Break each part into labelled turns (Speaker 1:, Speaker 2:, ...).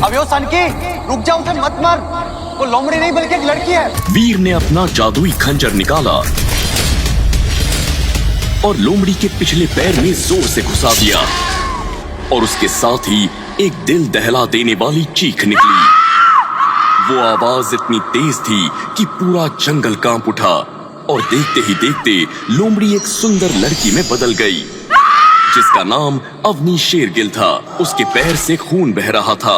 Speaker 1: अब यो सनकी, रुक जा, उसे मत मार। वो लोमड़ी नहीं बल्कि एक लड़की है।
Speaker 2: वीर ने अपना जादुई खंजर निकाला और लोमड़ी के पिछले पैर में जोर से घुसा दिया और उसके साथ ही एक दिल दहला देने वाली चीख निकली। वो आवाज इतनी तेज थी कि पूरा जंगल कांप उठा और देखते ही देखते लोमड़ी एक सुंदर लड़की में बदल गई जिसका नाम अवनी शेरगिल था। उसके पैर से खून बह रहा था।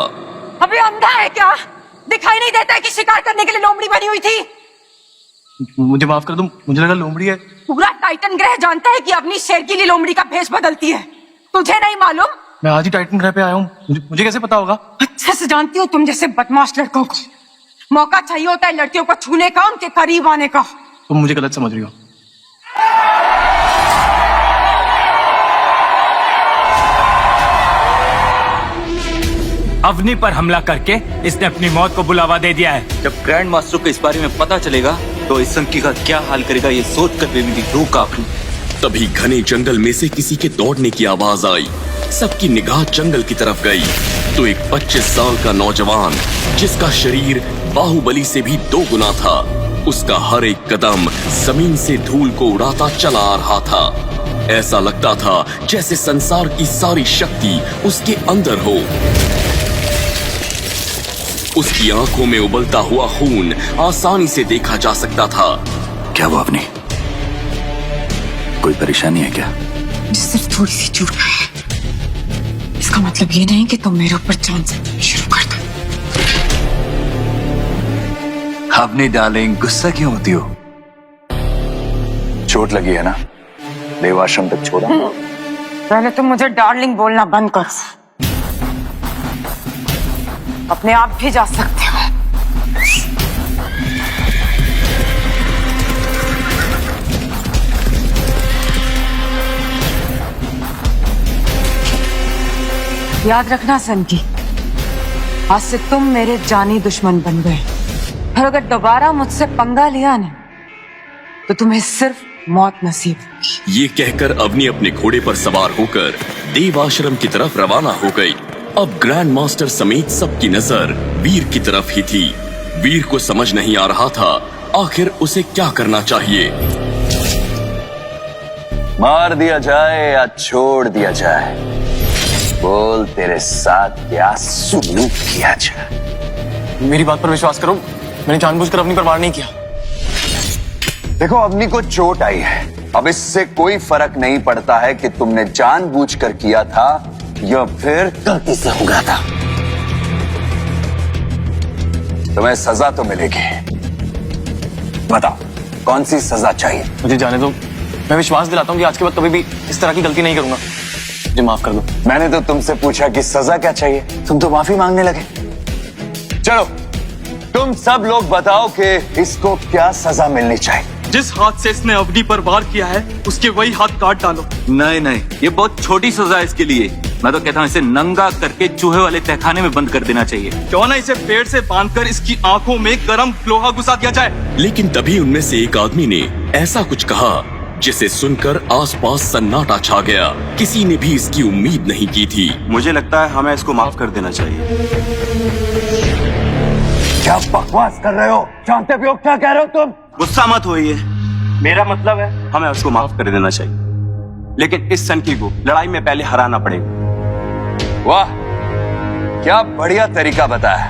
Speaker 3: अभी अंधा है क्या? दिखाई नहीं देता है कि शिकार करने के लिए लोमड़ी बनी हुई थी?
Speaker 1: मुझे माफ कर दो, मुझे लगा लोमड़ी है।
Speaker 3: पूरा टाइटन ग्रह जानता है कि अपनी शेरगिली लोमड़ी का भेष बदलती है। तुझे नहीं मालूम?
Speaker 1: मैं आज ही टाइटन ग्रह पे आया हूँ, मुझे कैसे पता होगा?
Speaker 3: अच्छे से जानती हूँ तुम जैसे बदमाश लड़कों को मौका चाहिए होता है लड़कियों को छूने का, उनके करीब आने का।
Speaker 1: तुम मुझे गलत समझ रही हो।
Speaker 4: अवनी पर हमला करके इसने अपनी मौत को बुलावा दे दिया है।
Speaker 5: जब ग्रैंड मास्टर को इस बारे में पता चलेगा तो इस संकी का क्या हाल करेगा, ये सोच कर भी मेरी रूह कांप रही।
Speaker 2: तभी घने जंगल में से किसी के दौड़ने की आवाज आई। सबकी निगाह जंगल की तरफ गई तो एक 25 साल का नौजवान जिसका शरीर बाहुबली से भी 2 गुना था, उसका हर एक कदम जमीन से धूल को उड़ाता चला आ रहा था। ऐसा लगता था जैसे संसार की सारी शक्ति उसके अंदर हो। उसकी आंखों में उबलता हुआ खून आसानी से देखा जा सकता था।
Speaker 5: क्या वो अपनी कोई परेशानी है क्या?
Speaker 3: सिर्फ थोड़ी सी चोट है, इसका मतलब ये नहीं कि तुम मेरे ऊपर जान से शुरू कर दो।
Speaker 5: अपनी डार्लिंग, गुस्सा क्यों होती हो? चोट लगी है ना, देवाश्रम तक छोड़ा।
Speaker 3: पहले तुम मुझे डार्लिंग बोलना बंद करो। अपने आप भी जा सकते हो। याद रखना सनकी, आज से तुम मेरे जानी दुश्मन बन गए और अगर दोबारा मुझसे पंगा लिया ना तो तुम्हें सिर्फ मौत नसीब होगी।
Speaker 2: ये कहकर अवनी अपने घोड़े पर सवार होकर देव आश्रम की तरफ रवाना हो गई। अब ग्रैंड मास्टर समेत सबकी नजर वीर की तरफ ही थी। वीर को समझ नहीं आ रहा था आखिर उसे क्या करना चाहिए।
Speaker 5: मार दिया जाए या छोड़ दिया जाए, बोल तेरे साथ क्या सुलूक किया जाए।
Speaker 1: मेरी बात पर विश्वास करो, मैंने जानबूझकर अपनी पर वार नहीं किया।
Speaker 6: देखो, अवनी को चोट आई है, अब इससे कोई फर्क नहीं पड़ता है कि तुमने जानबूझकर किया था या फिर गलती से हो गया था। तुम्हें सजा तो मिलेगी। बताओ कौन सी सजा चाहिए?
Speaker 1: मुझे जाने दो, मैं विश्वास दिलाता हूँ कि आज के बाद कभी भी इस तरह की गलती नहीं करूंगा। मुझे माफ कर दो।
Speaker 6: मैंने तो तुमसे पूछा कि सजा क्या चाहिए, तुम तो माफी मांगने लगे। चलो तुम सब लोग बताओ कि इसको क्या सजा मिलनी चाहिए।
Speaker 7: जिस हाथ से इसने अवनी पर वार किया है उसके वही हाथ काट डालो।
Speaker 5: नहीं नहीं, ये बहुत छोटी सजा है इसके लिए। मैं तो कहता हूँ इसे नंगा करके चूहे वाले तहखाने में बंद कर देना चाहिए।
Speaker 7: क्यों ना इसे पेड़ से बांधकर इसकी आंखों में गरम लोहा घुसा दिया जाए।
Speaker 2: लेकिन तभी उनमें से एक आदमी ने ऐसा कुछ कहा जिसे सुनकर आसपास सन्नाटा छा गया। किसी ने भी इसकी उम्मीद नहीं की थी।
Speaker 5: मुझे लगता है हमें इसको माफ कर देना चाहिए।
Speaker 6: क्या बकवास कर रहे हो? जानते भी हो क्या कह रहे हो तुम?
Speaker 5: गुस्सा मत होइए, मेरा मतलब है हमें उसको माफ कर देना चाहिए, लेकिन इस सनकी को लड़ाई में पहले हराना पड़ेगा।
Speaker 6: वाह, क्या बढ़िया तरीका बताया।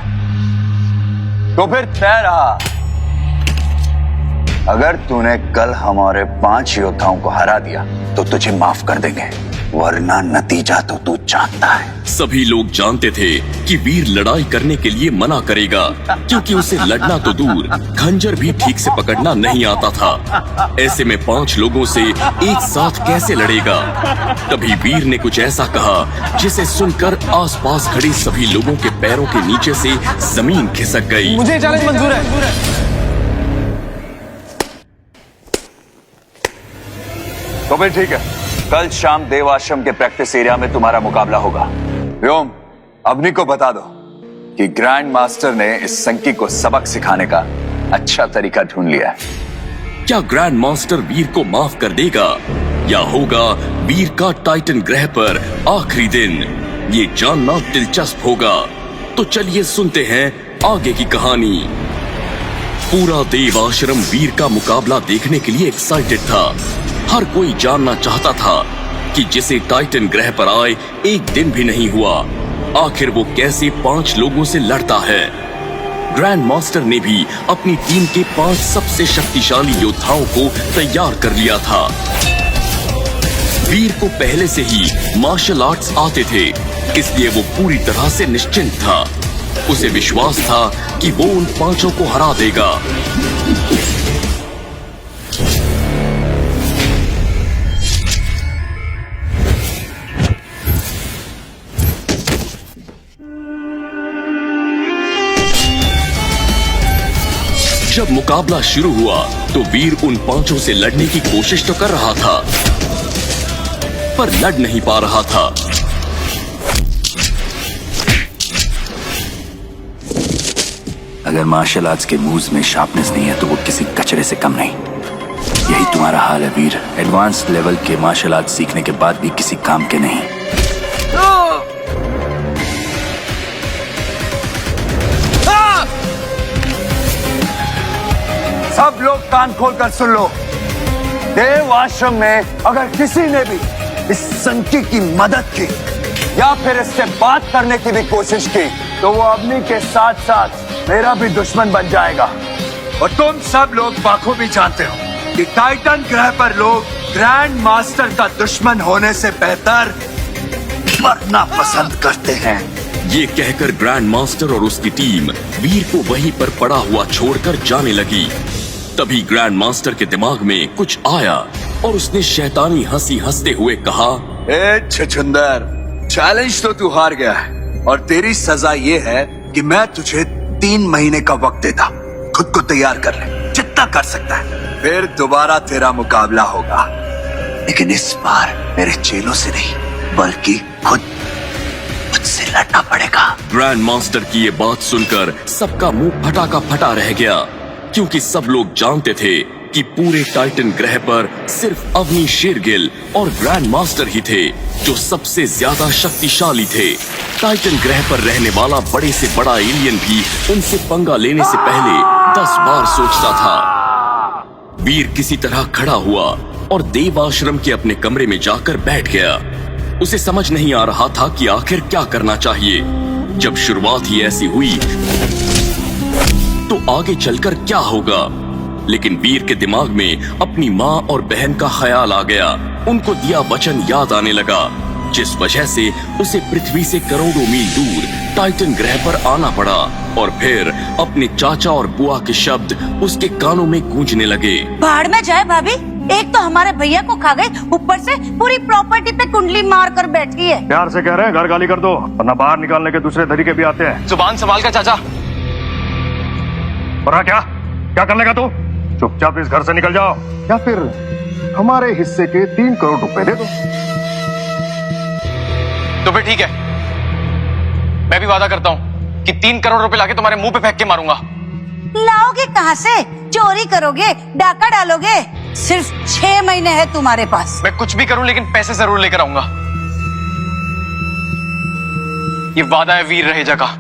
Speaker 6: तो फिर तय रहा, अगर तूने कल हमारे 5 योद्धाओं को हरा दिया तो तुझे माफ कर देंगे, वरना नतीजा तो तू जानता है।
Speaker 2: सभी लोग जानते थे कि वीर लड़ाई करने के लिए मना करेगा क्योंकि उसे लड़ना तो दूर, खंजर भी ठीक से पकड़ना नहीं आता था। ऐसे में 5 लोगों से एक साथ कैसे लड़ेगा? तभी वीर ने कुछ ऐसा कहा जिसे सुनकर आसपास खड़े सभी लोगों के पैरों के नीचे से जमीन खिसक गई।
Speaker 1: मुझे चैलेंज मंजूर है।
Speaker 6: तो फिर ठीक है, कल शाम देव आश्रम के प्रैक्टिस एरिया में तुम्हारा मुकाबला होगा। व्योम, अवनी को बता दो कि ग्रैंड मास्टर ने इस संकी को सबक सिखाने का अच्छा तरीका ढूंढ लिया है।
Speaker 2: क्या ग्रैंड मास्टर वीर को माफ कर देगा या होगा वीर का टाइटन ग्रह पर आखिरी दिन? ये जानना दिलचस्प होगा। तो चलिए सुनते हैं आगे की कहानी। पूरा देव आश्रम वीर का मुकाबला देखने के लिए एक्साइटेड था। हर कोई जानना चाहता था कि जिसे टाइटन ग्रह पर आए एक दिन भी नहीं हुआ, आखिर वो कैसे 5 लोगों से लड़ता है। ग्रैंड मास्टर ने भी अपनी टीम के 5 सबसे शक्तिशाली योद्धाओं को तैयार कर लिया था। वीर को पहले से ही मार्शल आर्ट्स आते थे, इसलिए वो पूरी तरह से निश्चिंत था। उसे विश्वास था कि वो उन 5 को हरा देगा। जब मुकाबला शुरू हुआ तो वीर उन 5 से लड़ने की कोशिश तो कर रहा था, पर लड़ नहीं पा रहा था।
Speaker 5: अगर मार्शल आर्ट्स के मूव्स में शार्पनेस नहीं है तो वो किसी कचरे से कम नहीं। यही तुम्हारा हाल है वीर। एडवांस लेवल के मार्शल आर्ट्स सीखने के बाद भी किसी काम के नहीं। सब लोग कान खोलकर सुन लो। देव आश्रम में अगर किसी ने भी इस संकी की मदद की या फिर इससे बात करने की भी कोशिश की तो वो अग्नि के साथ साथ मेरा भी दुश्मन बन जाएगा। और तुम सब लोग बाखूबी जानते हो कि टाइटन ग्रह पर लोग ग्रैंड मास्टर का दुश्मन होने से बेहतर मरना पसंद करते हैं।
Speaker 2: ये कहकर ग्रैंड मास्टर और उसकी टीम वीर को वहीं पर पड़ा हुआ छोड़कर जाने लगी। तभी ग्रैंड मास्टर के दिमाग में कुछ आया और उसने शैतानी हंसी हंसते हुए कहा,
Speaker 6: ए छछुंदर, चैलेंज तो तू हार गया है और तेरी सजा ये है कि मैं तुझे 3 महीने का वक्त देता। खुद को तैयार कर ले, जितना कर सकता है, फिर दोबारा तेरा मुकाबला होगा। लेकिन इस बार मेरे चेलों से नहीं बल्कि खुद मुझसे लड़ना पड़ेगा।
Speaker 2: ग्रैंड मास्टर की ये बात सुनकर सबका मुंह फटा का फटा रह गया, क्योंकि सब लोग जानते थे कि पूरे टाइटन ग्रह पर सिर्फ अवनी शेरगिल और ग्रैंड मास्टर ही थे जो सबसे ज्यादा शक्तिशाली थे। टाइटन ग्रह पर रहने वाला बड़े से बड़ा एलियन भी उनसे पंगा लेने से पहले 10 बार सोचता था। वीर किसी तरह खड़ा हुआ और देव आश्रम के अपने कमरे में जाकर बैठ गया। उसे समझ नहीं आ रहा था कि आखिर क्या करना चाहिए। जब शुरुआत ही ऐसी हुई तो आगे चलकर क्या होगा। लेकिन वीर के दिमाग में अपनी माँ और बहन का ख्याल आ गया। उनको दिया वचन याद आने लगा, जिस वजह से उसे पृथ्वी से करोड़ों मील दूर टाइटन ग्रह पर आना पड़ा। और फिर अपने चाचा और बुआ के शब्द उसके कानों में गूंजने लगे।
Speaker 8: बाढ़ में जाए भाभी, एक तो हमारे भैया को खा गई, ऊपर से पूरी प्रॉपर्टी पे कुंडली मार कर बैठी है।
Speaker 9: प्यार से कह रहे हैं घर गाली कर दो, वरना बाहर निकालने के दूसरे तरीके भी आते हैं।
Speaker 1: जुबान संभाल कर चाचा।
Speaker 9: वरना क्या कर लेगा तू? चुपचाप इस घर से निकल जाओ या फिर हमारे हिस्से के 3 करोड़ रुपए दे दो।
Speaker 1: तो फिर ठीक है, मैं भी वादा करता हूँ कि 3 करोड़ रुपए लाके तुम्हारे मुंह पे फेंक के मारूंगा।
Speaker 8: लाओगे कहाँ से? चोरी करोगे, डाका डालोगे? सिर्फ 6 महीने है तुम्हारे पास।
Speaker 1: मैं कुछ भी करूं लेकिन पैसे जरूर लेकर आऊंगा। ये वादा है वीर रहेजा का।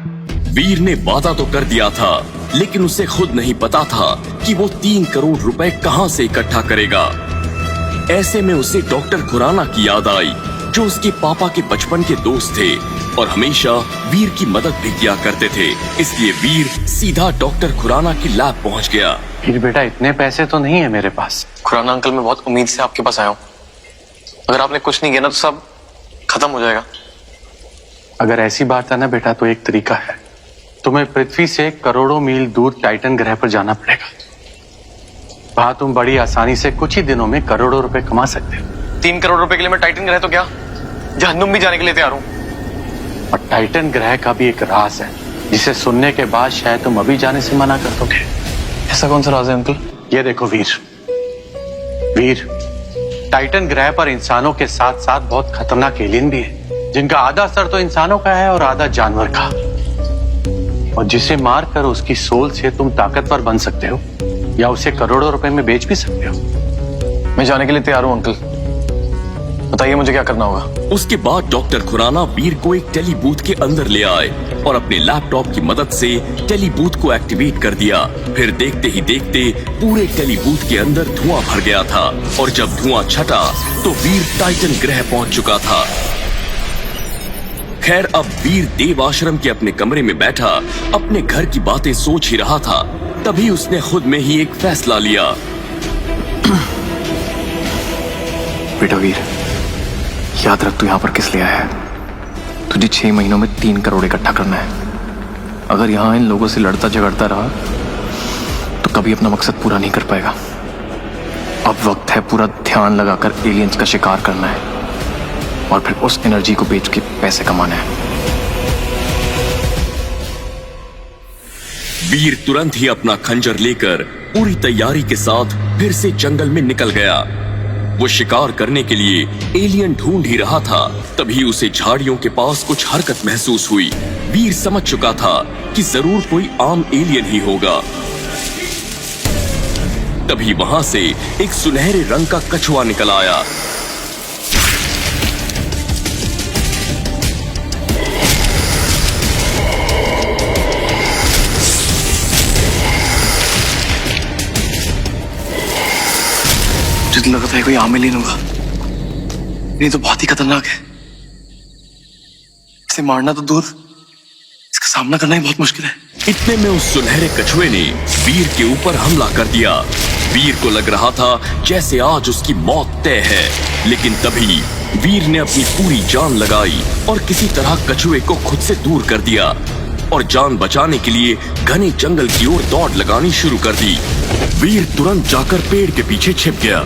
Speaker 2: वीर ने वादा तो कर दिया था, लेकिन उसे खुद नहीं पता था कि वो 3 करोड़ रुपए कहां से इकट्ठा करेगा। ऐसे में उसे डॉक्टर खुराना की याद आई, जो उसके पापा के बचपन के दोस्त थे और हमेशा वीर की मदद भी किया करते थे। इसलिए वीर सीधा डॉक्टर खुराना की लैब पहुंच गया।
Speaker 10: फिर बेटा, इतने पैसे तो नहीं है मेरे पास।
Speaker 1: खुराना अंकल, मैं बहुत उम्मीद से आपके पास आया हूँ। अगर आपने कुछ नहीं किया ना तो सब खत्म हो जाएगा।
Speaker 10: अगर ऐसी बात है ना बेटा, तो एक तरीका है। तुम्हें पृथ्वी से करोड़ों मील दूर टाइटन ग्रह पर जाना पड़ेगा। वहां तुम बड़ी आसानी से कुछ ही दिनों में करोड़ों रुपए कमा सकते हो।
Speaker 1: 3 करोड़ रुपए के लिए मैं टाइटन ग्रह तो क्या, जहन्नुम भी जाने के लिए तैयार हूँ।
Speaker 10: और टाइटन ग्रह का भी एक राज है, जिसे सुनने के बाद शायद तुम अभी जाने से मना कर दोगे।
Speaker 1: ऐसा कौन सा राज है अंकल?
Speaker 10: ये देखो वीर, टाइटन ग्रह पर इंसानों के साथ साथ बहुत खतरनाक एलियन भी है, जिनका आधा सर तो इंसानों का है और आधा जानवर का, और जिसे मारकर उसकी सोल से तुम ताकतवर बन सकते हो या उसे करोड़ों रुपए में बेच भी सकते हो।
Speaker 1: मैं जाने के लिए तैयार हूँ अंकल, बताइए मुझे क्या करना होगा।
Speaker 2: उसके बाद डॉक्टर खुराना वीर को एक टेली बूथ के अंदर ले आए और अपने लैपटॉप की मदद से टेली बूथ को एक्टिवेट कर दिया। फिर देखते ही देखते पूरे टेली बूथ के अंदर धुआं भर गया था और जब धुआं छटा तो वीर टाइटन ग्रह पहुंच चुका था। खैर अब वीर देव आश्रम के अपने कमरे में बैठा अपने घर की बातें सोच ही रहा था, तभी उसने खुद में ही एक फैसला लिया।
Speaker 1: बेटा वीर, याद रख तू यहाँ पर किस लिए आया है। तुझे 6 महीनों में 3 करोड़ इकट्ठा करना है। अगर यहाँ इन लोगों से लड़ता झगड़ता रहा तो कभी अपना मकसद पूरा नहीं कर पाएगा। अब वक्त है पूरा ध्यान लगाकर एलियंस का शिकार करना है और फिर उस एनर्जी को बेच के पैसे कमाना है।
Speaker 2: वीर तुरंत ही अपना खंजर लेकर पूरी तैयारी के साथ फिर से जंगल में निकल गया। वो शिकार करने के लिए एलियन ढूंढ ही रहा था, तभी उसे झाड़ियों के पास कुछ हरकत महसूस हुई। वीर समझ चुका था कि जरूर कोई आम एलियन ही होगा। तभी वहां से एक सुनहरे रंग का कछुआ निकल आया।
Speaker 1: मुझे लगा था कोई आम एलियन होगा, ये तो बहुत ही खतरनाक है। इसे मारना तो दूर, इसका सामना करना ही बहुत मुश्किल है।
Speaker 2: इतने में उस सुनहरे कछुए ने वीर के ऊपर हमला कर दिया। वीर को लग रहा था जैसे आज उसकी मौत तय है, लेकिन तभी वीर ने अपनी पूरी जान लगाई और किसी तरह कछुए को खुद से दूर कर दिया और जान बचाने के लिए घने जंगल की ओर दौड़ लगानी शुरू कर दी। वीर तुरंत जाकर पेड़ के पीछे छिप गया।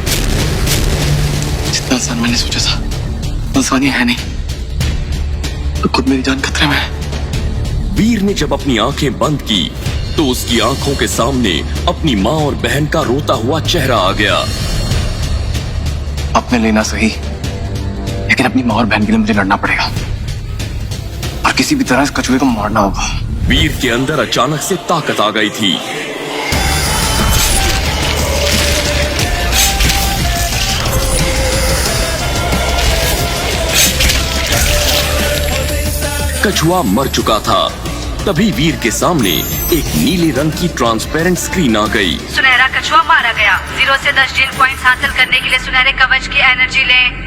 Speaker 1: जितना आसान मैंने सोचा था आसान ही है नहीं, तो खुद मेरी जान खतरे में है।
Speaker 2: वीर ने जब अपनी आंखें बंद की तो उसकी आंखों के सामने अपनी माँ और बहन का रोता हुआ चेहरा आ गया।
Speaker 1: अपने लेना सही, लेकिन अपनी माँ और बहन के लिए मुझे लड़ना पड़ेगा और किसी भी तरह इस कछुए को मारना होगा।
Speaker 2: वीर के अंदर अचानक से ताकत आ गई थी। कछुआ मर चुका था। तभी वीर के सामने एक नीले रंग की ट्रांसपेरेंट स्क्रीन आ गई।
Speaker 11: सुनहरा कछुआ मारा गया। 0 से 10 जीन पॉइंट्स हासिल करने के लिए सुनहरे कवच की एनर्जी लें।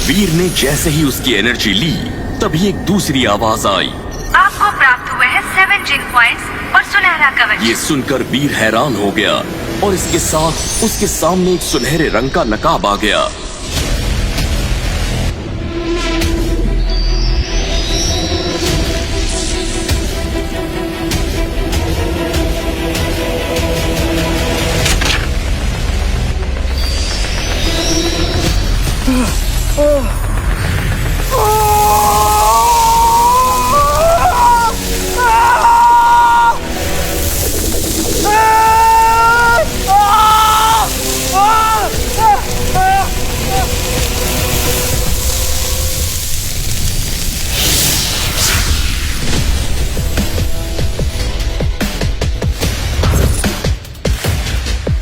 Speaker 2: वीर ने जैसे ही उसकी एनर्जी ली, तभी एक दूसरी आवाज आई।
Speaker 11: आपको प्राप्त हुए हैं 7 जीन पॉइंट्स और सुनहरा कवच।
Speaker 2: ये सुनकर वीर हैरान हो गया और इसके साथ उसके सामने एक सुनहरे रंग का नकाब आ गया।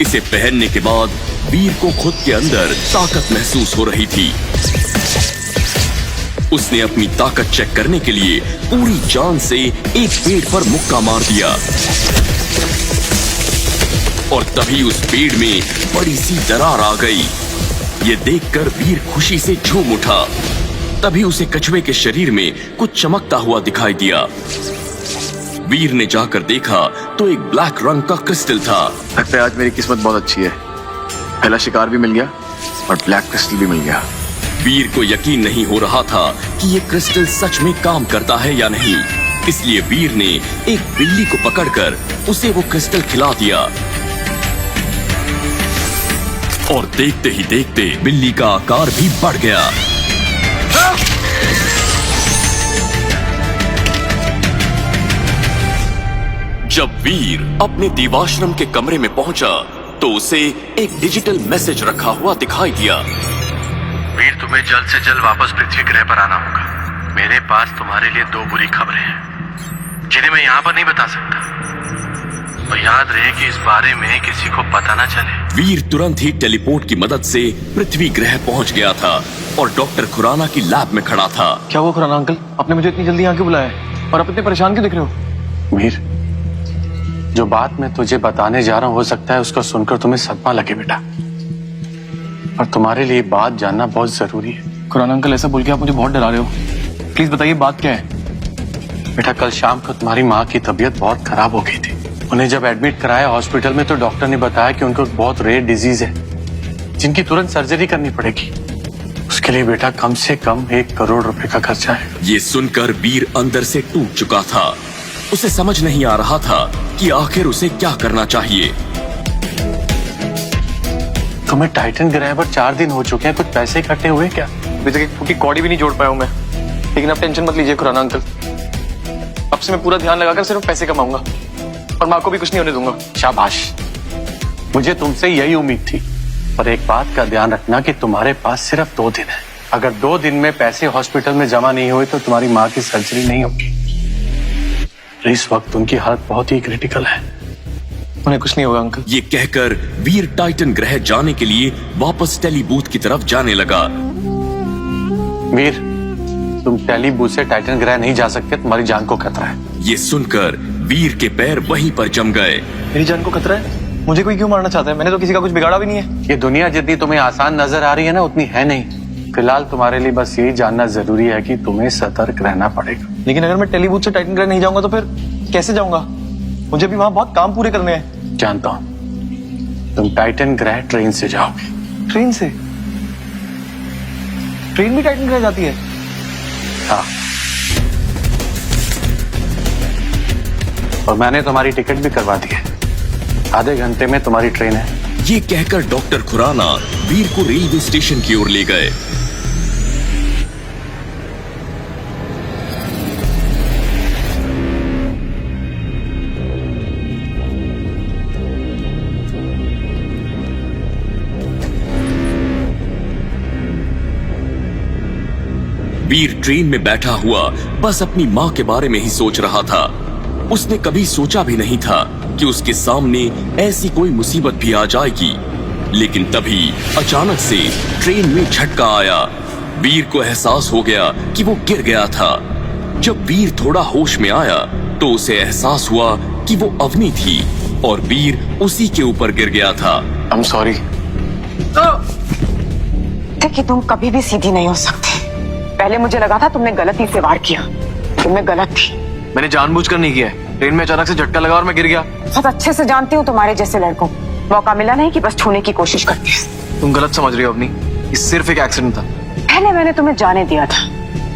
Speaker 2: इसे पहनने के बाद वीर को खुद के अंदर ताकत महसूस हो रही थी। उसने अपनी ताकत चेक करने के लिए पूरी जान से एक पेड़ पर मुक्का मार दिया और तभी उस पेड़ में बड़ी सी दरार आ गई। ये देखकर वीर खुशी से झूम उठा। तभी उसे कछुए के शरीर में कुछ चमकता हुआ दिखाई दिया। वीर ने जाकर देखा तो एक ब्लैक रंग का क्रिस्टल था।
Speaker 1: लगता है आज मेरी किस्मत बहुत अच्छी है, पहला शिकार भी मिल गया और ब्लैक क्रिस्टल भी मिल गया।
Speaker 2: वीर को यकीन नहीं हो रहा था कि ये क्रिस्टल सच में काम करता है या नहीं, इसलिए वीर ने एक बिल्ली को पकड़कर उसे वो क्रिस्टल खिला दिया और देखते ही देखते बिल्ली का आकार भी बढ़ गया। जब वीर अपने देवाश्रम के कमरे में पहुंचा तो उसे एक डिजिटल मैसेज रखा हुआ दिखाई दिया।
Speaker 10: वीर, तुम्हें जल्द से जल्द वापस पृथ्वी ग्रह पर आना होगा। मेरे पास तुम्हारे लिए 2 बुरी खबरें हैं जिन्हें मैं यहाँ पर नहीं बता सकता। और याद रहे कि इस बारे में किसी को पता ना चले।
Speaker 2: वीर तुरंत ही टेलीपोर्ट की मदद से पृथ्वी ग्रह पहुंच गया था और डॉक्टर खुराना की लैब में खड़ा था।
Speaker 1: क्या हुआ खुराना अंकल, आपने मुझे इतनी जल्दी यहाँ क्यों बुलाया है और आप इतने परेशान क्यों दिख रहे हो?
Speaker 10: वीर, जो बात मैं तुझे बताने जा रहा हूँ हो सकता है उसको सुनकर तुम्हें सदमा लगे बेटा, और तुम्हारे लिए बात जानना बहुत जरूरी है।
Speaker 1: खुराना अंकल, ऐसा बोल के आप मुझे बहुत डरा रहे हो, प्लीज बताइए बात क्या है?
Speaker 10: बेटा, कल शाम को तुम्हारी माँ की तबीयत बहुत खराब हो गई थी। उन्हें जब एडमिट कराया हॉस्पिटल में तो डॉक्टर ने बताया कि उनको बहुत रेयर डिजीज है जिनकी तुरंत सर्जरी करनी पड़ेगी। उसके लिए बेटा कम से कम 1 करोड़ रुपए का खर्चा है।
Speaker 2: ये सुनकर वीर अंदर से टूट चुका था। उसे समझ नहीं आ रहा था कि आखिर उसे क्या करना चाहिए।
Speaker 10: तुम्हें टाइटन ग्रह पर 4 दिन हो चुके हैं, कुछ पैसे इकट्ठे हुए क्या?
Speaker 1: अभी तक एक फूटी कौड़ी भी नहीं जोड़ पाया हूं मैं, लेकिन आप टेंशन मत लीजिए खुराना अंकल, अब से मैं पूरा ध्यान लगाकर सिर्फ पैसे कमाऊंगा और माँ को भी कुछ नहीं होने दूंगा।
Speaker 10: शाबाश, मुझे तुमसे यही उम्मीद थी। पर एक बात का ध्यान रखना कि तुम्हारे पास सिर्फ 2 दिन है। अगर 2 दिन में पैसे हॉस्पिटल में जमा नहीं हुए तो तुम्हारी माँ की सर्जरी नहीं होगी। इस वक्त उनकी हालत बहुत ही क्रिटिकल है।
Speaker 1: उन्हें कुछ नहीं होगा अंकल।
Speaker 2: ये कहकर वीर टाइटन ग्रह जाने के लिए वापस टेलीबूथ की तरफ जाने लगा।
Speaker 10: वीर, तुम टेलीबूथ से टाइटन ग्रह नहीं जा सकते, तुम्हारी जान को खतरा है।
Speaker 2: ये सुनकर वीर के पैर वहीं पर जम गए।
Speaker 1: मेरी जान को खतरा है? मुझे कोई क्यों मारना चाहता है? मैंने तो किसी का कुछ बिगाड़ा भी नहीं है।
Speaker 10: ये दुनिया जितनी तुम्हें आसान नजर आ रही है ना, उतनी है नहीं। फिलहाल तुम्हारे लिए बस यही जानना जरूरी है कि तुम्हें सतर्क रहना पड़ेगा।
Speaker 1: लेकिन अगर मैं टेलीबूथ से टाइटन ग्रह नहीं जाऊंगा तो फिर कैसे जाऊंगा? मुझे भी वहां बहुत काम पूरे करने हैं।
Speaker 10: जानता हूं, तुम टाइटन ग्रह ट्रेन से जाओगे।
Speaker 1: ट्रेन से? ट्रेन भी टाइटन ग्रह जाती है?
Speaker 10: हाँ, और मैंने तुम्हारी टिकट भी करवा दी है। आधे घंटे में तुम्हारी ट्रेन है।
Speaker 2: ये कहकर डॉक्टर खुराना वीर को रेलवे स्टेशन की ओर ले गए। वीर ट्रेन में बैठा हुआ बस अपनी मां के बारे में ही सोच रहा था। उसने कभी सोचा भी नहीं था कि उसके सामने ऐसी कोई मुसीबत भी आ जाएगी। लेकिन तभी अचानक से ट्रेन में झटका आया। वीर को एहसास हो गया कि वो गिर गया था। जब वीर थोड़ा होश में आया तो उसे एहसास हुआ कि वो अवनी थी और वीर उसी के ऊपर गिर गया था।
Speaker 1: I'm sorry।
Speaker 3: कि तुम कभी भी सीधी नहीं हो सकते। पहले मुझे लगा था तुमने गलती से वार किया, तुमने गलत थी।
Speaker 1: मैंने जानबूझकर नहीं किया है। ट्रेन में अचानक से झटका लगा और मैं गिर गया।
Speaker 3: बहुत अच्छे से जानती हूँ तुम्हारे जैसे लड़कों मौका मिला नहीं कि बस छूने की कोशिश करते हैं।
Speaker 1: तुम गलत समझ रही हो अपनी, ये सिर्फ एक एक्सीडेंट था।
Speaker 3: पहले मैंने तुम्हें जाने दिया था,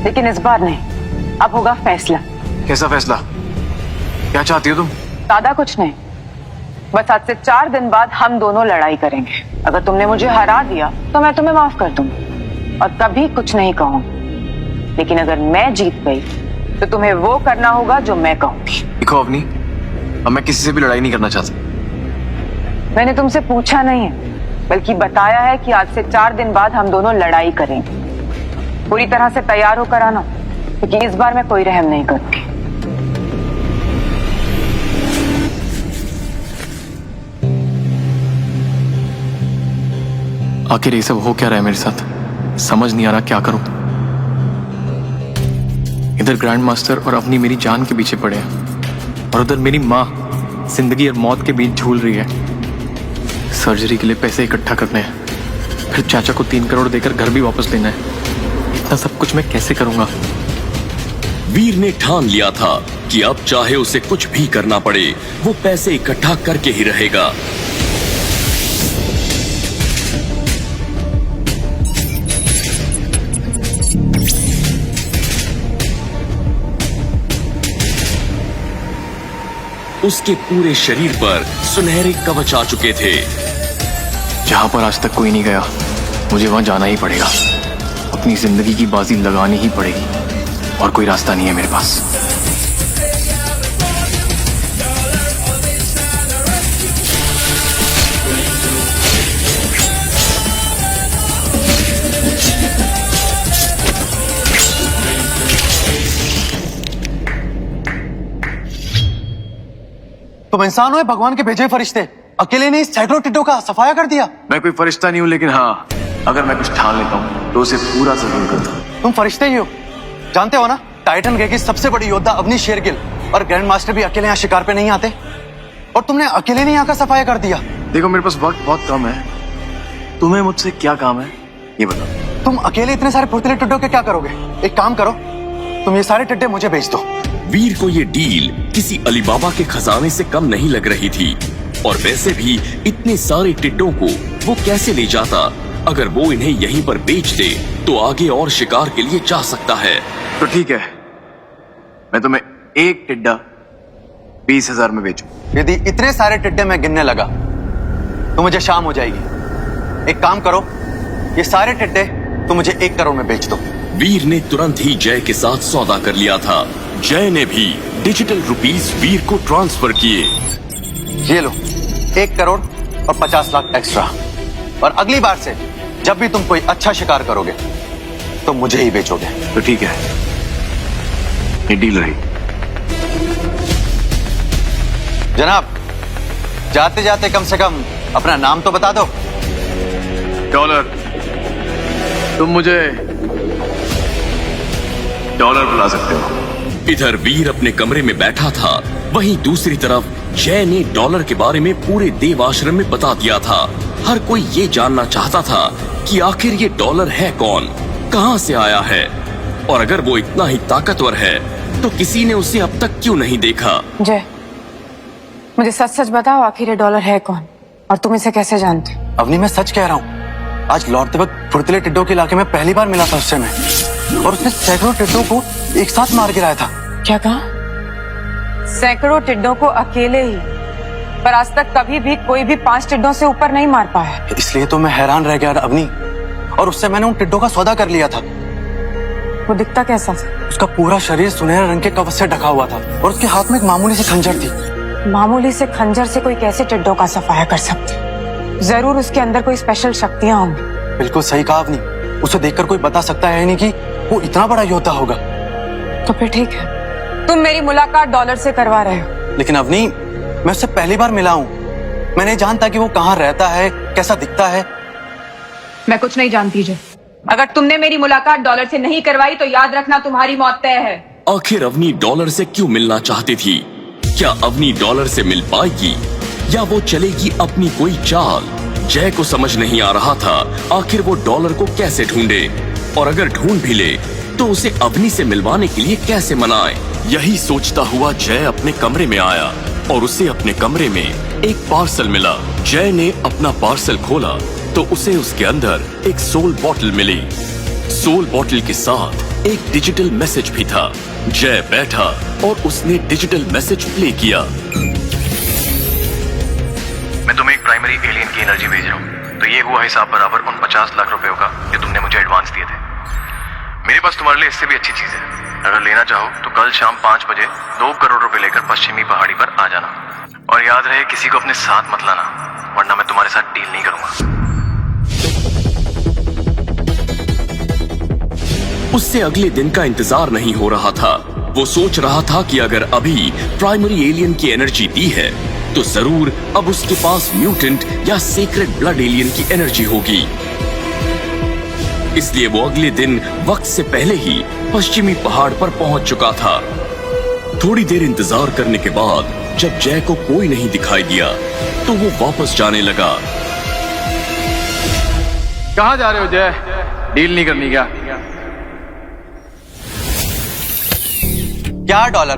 Speaker 3: लेकिन इस बार नहीं। अब होगा फैसला।
Speaker 1: कैसा फैसला? क्या चाहती हो तुम?
Speaker 3: ज्यादा कुछ नहीं, बस आज से 4 दिन बाद हम दोनों लड़ाई करेंगे। अगर तुमने मुझे हरा दिया तो मैं तुम्हें माफ कर दूंगी और कभी कुछ नहीं कहूंगी। लेकिन अगर मैं जीत गई तो तुम्हें वो करना होगा जो मैं कहूंगी।
Speaker 1: देखो अवनी, अब मैं किसी से भी लड़ाई नहीं करना चाहता।
Speaker 3: मैंने तुमसे पूछा नहीं है, बल्कि बताया है कि आज से 4 दिन बाद हम दोनों लड़ाई करेंगे। पूरी तरह से तैयार होकर आना, क्योंकि इस बार मैं कोई रहम नहीं करूंगी।
Speaker 1: आखिर ये सब हो क्या रहा है मेरे साथ? समझ नहीं आ रहा क्या करूं। इधर ग्रैंड मास्टर और अवनी मेरी जान के पीछे पड़े हैं और उधर मेरी माँ जिंदगी और मौत के बीच झूल रही है। सर्जरी के लिए पैसे इकट्ठा करने हैं, फिर चाचा को 3 करोड़ देकर घर भी वापस लेना है। इतना सब कुछ मैं कैसे करूंगा?
Speaker 2: वीर ने ठान लिया था कि अब चाहे उसे कुछ भी करना पड़े, वो पैसे इकट्ठा करके ही रहेगा। उसके पूरे शरीर पर सुनहरे कवच आ चुके थे।
Speaker 1: जहां पर आज तक कोई नहीं गया, मुझे वहां जाना ही पड़ेगा। अपनी जिंदगी की बाजी लगानी ही पड़ेगी और कोई रास्ता नहीं है मेरे पास।
Speaker 10: तुम इंसान हो या भगवान के भेजे फरिश्ते? अकेले ने इस सैकड़ों टिड्डों का सफाया कर दिया।
Speaker 1: मैं कोई फरिश्ता नहीं हूं, लेकिन हाँ, अगर मैं कुछ ठान लेता हूं तो उसे पूरा जरूर करता हूं।
Speaker 10: तुम फरिश्ते ही हो। जानते हो ना, टाइटन गे की सबसे बड़ी योद्धा अवनी शेरगिल और ग्रैंड मास्टर भी अकेले यहाँ शिकार पे नहीं आते, और तुमने अकेले नहीं यहाँ का सफाया कर दिया।
Speaker 1: देखो, मेरे पास वक्त बहुत कम है। तुम्हें मुझसे क्या काम है ये बताओ।
Speaker 10: तुम अकेले इतने सारे फुर्तीले टिड्डों के क्या करोगे? एक काम करो, तुम ये सारे टिड्डे मुझे बेच दो।
Speaker 2: वीर को ये डील किसी अलीबाबा के खजाने से कम नहीं लग रही थी, और वैसे भी इतने सारे टिड्डों को वो कैसे ले जाता? अगर वो इन्हें यहीं पर बेच दे तो आगे और शिकार के लिए जा सकता है।
Speaker 1: तो ठीक है, मैं तुम्हें एक टिड्डा 20,000 में बेचूं।
Speaker 10: यदि इतने सारे टिड्डे मैं गिनने लगा तो मुझे शाम हो जाएगी। एक काम करो, ये सारे टिड्डे तुम मुझे 1 करोड़ में बेच दो।
Speaker 2: वीर ने तुरंत ही जय के साथ सौदा कर लिया था। जय ने भी डिजिटल रुपीस वीर को ट्रांसफर किए।
Speaker 10: ये लो, 1 करोड़ और 50 लाख एक्स्ट्रा। और अगली बार से जब भी तुम कोई अच्छा शिकार करोगे तो मुझे ही बेचोगे।
Speaker 1: तो ठीक है, ये डील रही।
Speaker 10: जनाब, जाते जाते कम से कम अपना नाम तो बता दो।
Speaker 1: डॉलर, तुम मुझे डॉलर बुला सकते हो।
Speaker 2: इधर वीर अपने कमरे में बैठा था, वहीं दूसरी तरफ जय ने डॉलर के बारे में पूरे देव आश्रम में बता दिया था। हर कोई ये जानना चाहता था कि आखिर ये डॉलर है कौन, कहां से आया है, और अगर वो इतना ही ताकतवर है तो किसी ने उसे अब तक क्यों नहीं देखा?
Speaker 3: जय, मुझे सच सच बताओ, आखिर ये डॉलर है कौन और तुम इसे कैसे जानते हो?
Speaker 10: अवनी, मैं सच कह रहा हूँ। आज लौटते वक्त फुर्तीले टिड्डों के इलाके में पहली बार मिला था उससे मैं, और उसने सैकड़ों टिड्डों को एक साथ मार गिराया था।
Speaker 3: क्या कहा? सैकड़ों टिड्डों को अकेले ही? पर आज तक कभी भी कोई भी 5 टिड्डों से ऊपर नहीं मार पाया।
Speaker 10: इसलिए तो मैं हैरान रह गया अवनी, और उससे मैंने उन टिड्डों का सौदा कर लिया था।
Speaker 3: वो दिखता कैसा था?
Speaker 10: उसका पूरा शरीर सुनहरे रंग के कवच से ढका हुआ था, और उसके हाथ में एक मामूली सी खंजर थी।
Speaker 3: मामूली से खंजर से कोई कैसे टिड्डों का सफाया कर सकते? जरूर उसके अंदर कोई स्पेशल शक्तियां होंगी।
Speaker 10: बिल्कुल सही कहा अवनी, उसे देखकर कोई बता सकता है नहीं कि वो इतना बड़ा योद्धा होगा।
Speaker 3: तो फिर ठीक है, तुम मेरी मुलाकात डॉलर से करवा रहे हो।
Speaker 10: लेकिन अवनी, मैं उससे पहली बार मिला हूँ। मैं नहीं जानता कि वो कहाँ रहता है, कैसा दिखता है।
Speaker 11: मैं कुछ नहीं जानती जय। अगर तुमने मेरी मुलाकात डॉलर से नहीं करवाई तो याद रखना तुम्हारी मौत तय है।
Speaker 2: आखिर अवनी डॉलर से क्यों मिलना चाहती थी? क्या अवनी डॉलर से मिल पाएगी या वो चलेगी अपनी कोई चाल? जय को समझ नहीं आ रहा था आखिर वो डॉलर को कैसे ढूंढे, और अगर ढूंढ भी ले तो उसे अवनी से मिलवाने के लिए कैसे मनाए। यही सोचता हुआ जय अपने कमरे में आया, और उसे अपने कमरे में एक पार्सल मिला। जय ने अपना पार्सल खोला तो उसे उसके अंदर एक सोल बॉटल मिली। सोल बॉटल के साथ एक डिजिटल मैसेज भी था। जय बैठा और उसने डिजिटल मैसेज प्ले किया।
Speaker 1: मैं तुम्हें एक प्राइमरी एलियन की एनर्जी भेज रहा हूँ। तो ये हुआ हिसाब बराबर उन 50 लाख रुपयों का जो तुमने मुझे एडवांस दिए थे। मेरे पास तुम्हारे लिए इससे भी अच्छी चीज है। अगर लेना चाहो तो कल शाम 5 बजे 2 करोड़ रुपए लेकर पश्चिमी पहाड़ी पर आ जाना। और याद रहे, किसी को अपने साथ मत लाना, वरना मैं तुम्हारे साथ डील नहीं करूंगा।
Speaker 2: उससे अगले दिन का इंतजार नहीं हो रहा था। वो सोच रहा था कि अगर अभी प्राइमरी एलियन की एनर्जी दी है तो जरूर अब उसके पास म्यूटेंट या सीक्रेट ब्लड एलियन की एनर्जी होगी। इसलिए वो अगले दिन वक्त से पहले ही पश्चिमी पहाड़ पर पहुंच चुका था। थोड़ी देर इंतजार करने के बाद जब जय को कोई नहीं दिखाई दिया तो वो वापस जाने लगा।
Speaker 1: कहाँ जा रहे हो जय? डील नहीं करनी क्या?
Speaker 10: क्या डॉलर?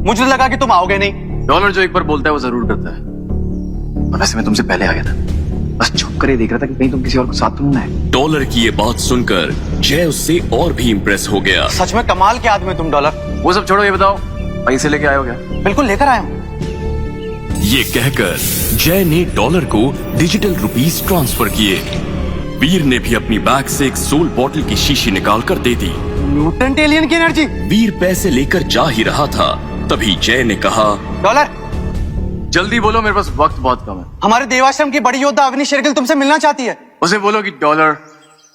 Speaker 10: मुझे लगा कि तुम आओगे नहीं।
Speaker 1: डॉलर जो एक बार बोलता है वो जरूर करता है। और वैसे मैं तुमसे पहले आ गया था, बस छुप कर ही देख रहा था कि कहीं तुम किसी और को साथ तुम ना है।
Speaker 2: डॉलर की ये बात सुनकर जय उससे और भी इंप्रेस हो गया।
Speaker 10: सच में कमाल के आदमी तुम डॉलर।
Speaker 1: वो सब छोड़ो, ये बताओ पैसे लेके आए हो क्या?
Speaker 10: बिल्कुल लेकर आया हूँ।
Speaker 2: ये कहकर जय ने डॉलर को डिजिटल रुपीस ट्रांसफर किए। वीर ने भी अपनी बैग से एक सोल बॉटल की शीशी निकालकर दे दी।
Speaker 10: म्यूटेंट एलियन की एनर्जी।
Speaker 2: वीर पैसे लेकर जा ही रहा था, तभी जय ने कहा,
Speaker 10: डॉलर
Speaker 1: जल्दी बोलो, मेरे पास वक्त बहुत कम है।
Speaker 10: हमारे देवाश्रम की बड़ी योद्धा अवनी शेरगिल तुमसे मिलना चाहती है।
Speaker 1: उसे बोलो कि डॉलर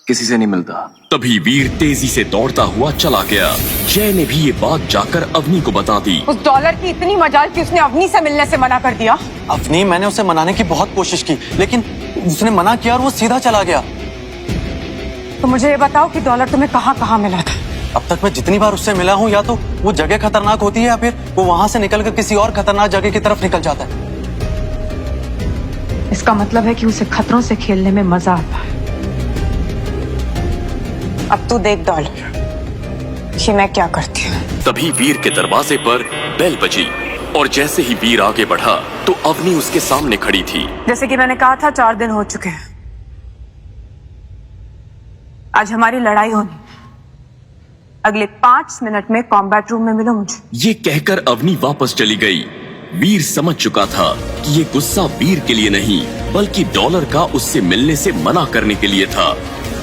Speaker 1: किसी से नहीं मिलता।
Speaker 2: तभी वीर तेजी से दौड़ता हुआ चला गया। जय ने भी ये बात जाकर अवनी को बता दी।
Speaker 3: उस डॉलर की इतनी मजाल कि उसने अवनी से मिलने से मना कर दिया।
Speaker 12: अवनी, मैंने उसे मनाने की बहुत कोशिश की, लेकिन उसने मना किया और वो सीधा चला गया।
Speaker 3: तो मुझे ये बताओ कि डॉलर तुम्हें कहाँ कहाँ मिला था?
Speaker 12: अब तक मैं जितनी बार उससे मिला हूँ, या तो वो जगह खतरनाक होती है या फिर वो वहां से निकलकर किसी और खतरनाक जगह की तरफ निकल जाता है।
Speaker 11: इसका मतलब है कि उसे खतरों से खेलने में मजा आता है।
Speaker 3: अब तू देख डॉलर कि मैं क्या करती हूँ।
Speaker 2: तभी वीर के दरवाजे पर बेल बजी और जैसे ही वीर आगे बढ़ा तो अवनी उसके सामने खड़ी थी।
Speaker 3: जैसे कि मैंने कहा था 4 दिन हो चुके हैं। आज हमारी लड़ाई होनी। अगले 5 मिनट में कॉम्बैट रूम में मिलो मुझे।
Speaker 2: ये कहकर अवनी वापस चली गई। वीर समझ चुका था कि ये गुस्सा वीर के लिए नहीं बल्कि डॉलर का उससे मिलने से मना करने के लिए था,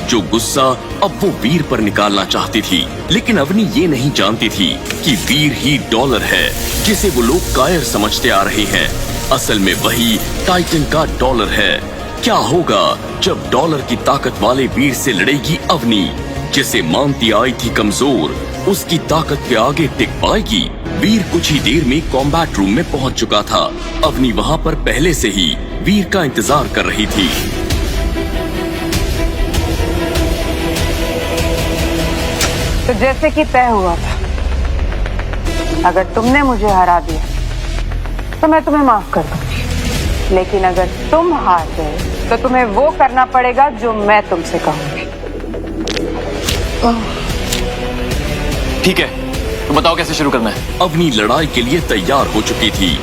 Speaker 2: जो गुस्सा अब वो वीर पर निकालना चाहती थी। लेकिन अवनी ये नहीं जानती थी कि वीर ही डॉलर है जिसे वो लोग कायर समझते आ रहे हैं। असल में वही टाइटन का डॉलर है। क्या होगा जब डॉलर की ताकत वाले वीर से लड़ेगी अवनी, जिसे मानती आई थी कमजोर, उसकी ताकत के आगे टिक पाएगी? वीर कुछ ही देर में कॉम्बैट रूम में पहुंच चुका था। अवनी वहां पर पहले से ही वीर का इंतजार कर रही थी।
Speaker 3: तो जैसे कि तय हुआ था, अगर तुमने मुझे हरा दिया तो मैं तुम्हें माफ कर दूंगी, लेकिन अगर तुम हार गए तो तुम्हें वो करना पड़ेगा जो मैं तुमसे कहूंगी।
Speaker 1: ठीक है, तो बताओ कैसे शुरू करना है।
Speaker 2: अवनी लड़ाई के लिए तैयार हो चुकी थी।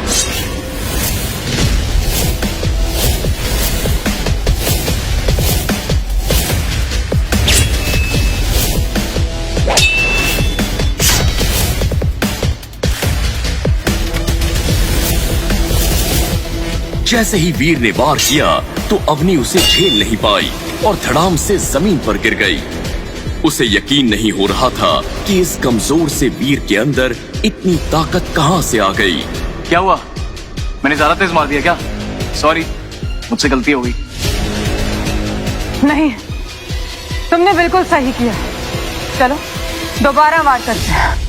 Speaker 2: जैसे ही वीर ने वार किया तो अवनी उसे झेल नहीं पाई और धड़ाम से जमीन पर गिर गई। उसे यकीन नहीं हो रहा था कि इस कमजोर से वीर के अंदर इतनी ताकत कहां से आ गई।
Speaker 1: क्या हुआ? मैंने ज्यादा तेज मार दिया क्या? सॉरी, मुझसे गलती हो गई।
Speaker 3: नहीं, तुमने बिल्कुल सही किया। चलो दोबारा वार करते हैं।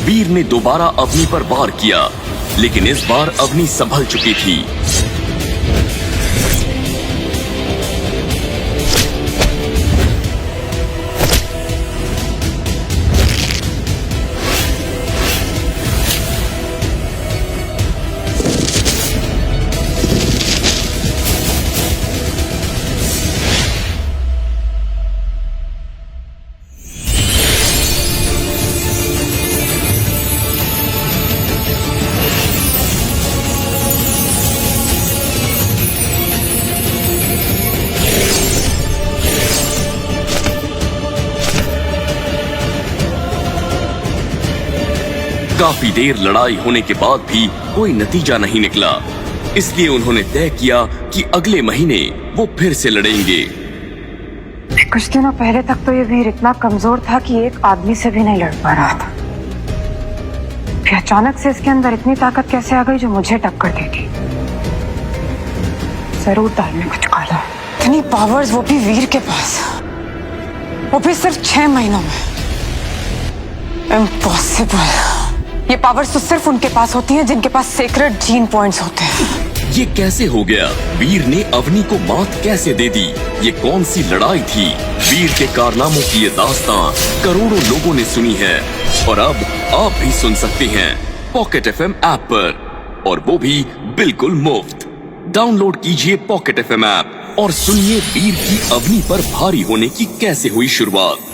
Speaker 2: वीर ने दोबारा अवनी पर वार किया, लेकिन इस बार अवनी संभल चुकी थी। काफी देर लड़ाई होने के बाद भी कोई नतीजा नहीं निकला, इसलिए उन्होंने तय किया कि अगले महीने वो फिर से लड़ेंगे।
Speaker 3: कुछ दिनों पहले तक तो ये वीर इतना कमजोर था कि एक आदमी से भी नहीं लड़ पा रहा था। फिर अचानक से इसके अंदर इतनी ताकत कैसे आ गई जो मुझे टक्कर देती? जरूर दाल में कुछ काला है। इतनी पावर्स, वो भी वीर के पास, वो भी सिर्फ 6 महीनों में। इम्पॉसिबल। ये पावर्स तो सिर्फ उनके पास होती हैं जिनके पास सीक्रेट जीन पॉइंट्स होते हैं।
Speaker 2: ये कैसे हो गया? वीर ने अवनी को मात कैसे दे दी? ये कौन सी लड़ाई थी? वीर के कारनामों की ये दास्तां करोड़ों लोगों ने सुनी है और अब आप भी सुन सकते हैं पॉकेट FM ऐप पर, और वो भी बिल्कुल मुफ्त। डाउनलोड कीजिए पॉकेट FM ऐप और सुनिए वीर की अवनी पर भारी होने की कैसे हुई शुरुआत।